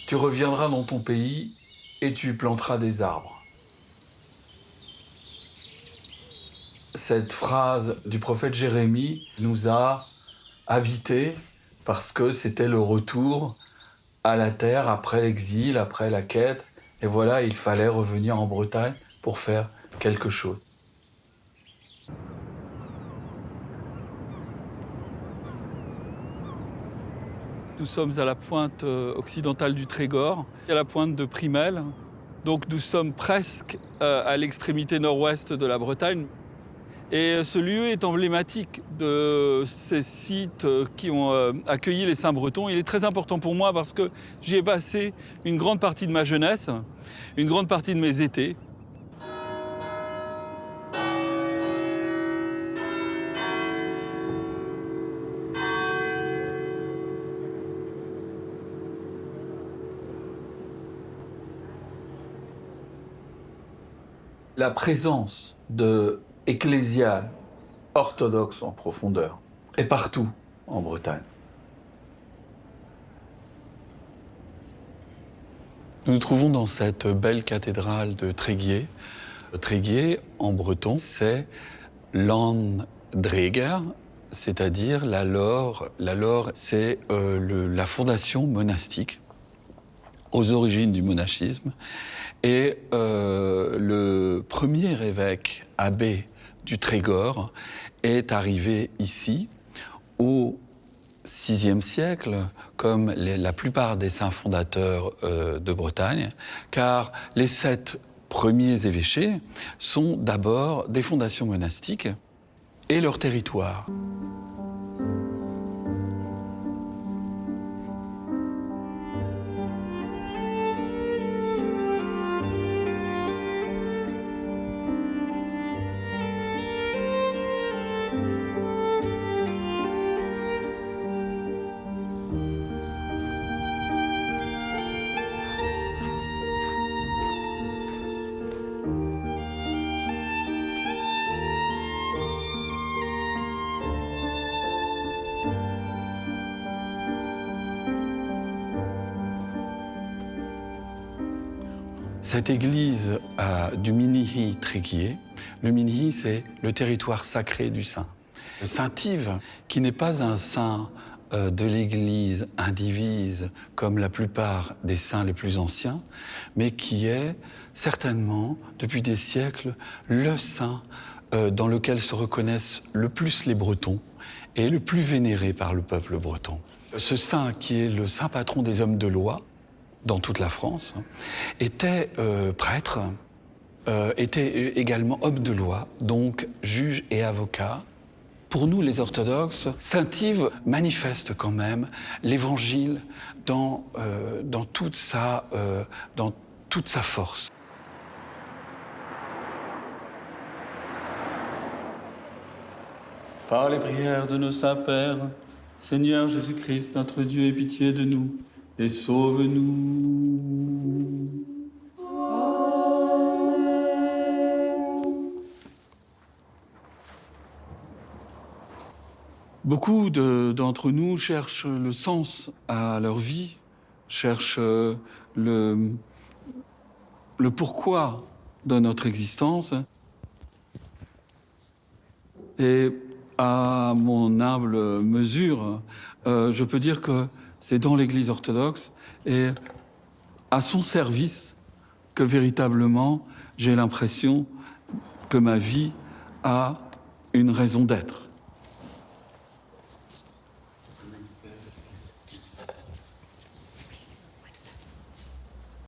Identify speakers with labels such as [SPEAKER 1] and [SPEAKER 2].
[SPEAKER 1] tu reviendras dans ton pays et tu y planteras des arbres. Cette phrase du prophète Jérémie nous a habités parce que c'était le retour à la terre après l'exil, après la quête. Et voilà, il fallait revenir en Bretagne pour faire quelque chose. Nous sommes à la pointe occidentale du Trégor, à la pointe de Primel. Donc nous sommes presque à l'extrémité nord-ouest de la Bretagne. Et ce lieu est emblématique de ces sites qui ont accueilli les Saints Bretons. Il est très important pour moi parce que j'y ai passé une grande partie de ma jeunesse, une grande partie de mes étés. La présence de ecclésial orthodoxe en profondeur est partout en Bretagne. Nous nous trouvons dans cette belle cathédrale de Tréguier. Tréguier, en breton, c'est Landreger, c'est-à-dire la lore. La lore, c'est la fondation monastique aux origines du monachisme. Et le premier évêque abbé du Trégor est arrivé ici au VIe siècle, comme la plupart des saints fondateurs de Bretagne, car les 7 premiers évêchés sont d'abord des fondations monastiques et leur territoire. Cette église du Minihi-Tréguier, le Minihi, c'est le territoire sacré du saint. Saint Yves, qui n'est pas un saint de l'église indivise comme la plupart des saints les plus anciens, mais qui est certainement, depuis des siècles, le saint dans lequel se reconnaissent le plus les Bretons et le plus vénéré par le peuple breton. Ce saint, qui est le saint patron des hommes de loi, dans toute la France, était prêtre, était également homme de loi, donc juge et avocat. Pour nous, les orthodoxes, saint Yves manifeste quand même l'évangile dans toute sa force. Par les prières de nos saints pères, Seigneur Jésus-Christ, notre Dieu, aie pitié de nous et sauve-nous. Beaucoup d'entre nous cherchent le sens à leur vie, cherchent le pourquoi de notre existence. Et à mon humble mesure, je peux dire que c'est dans l'Église orthodoxe et à son service que véritablement j'ai l'impression que ma vie a une raison d'être.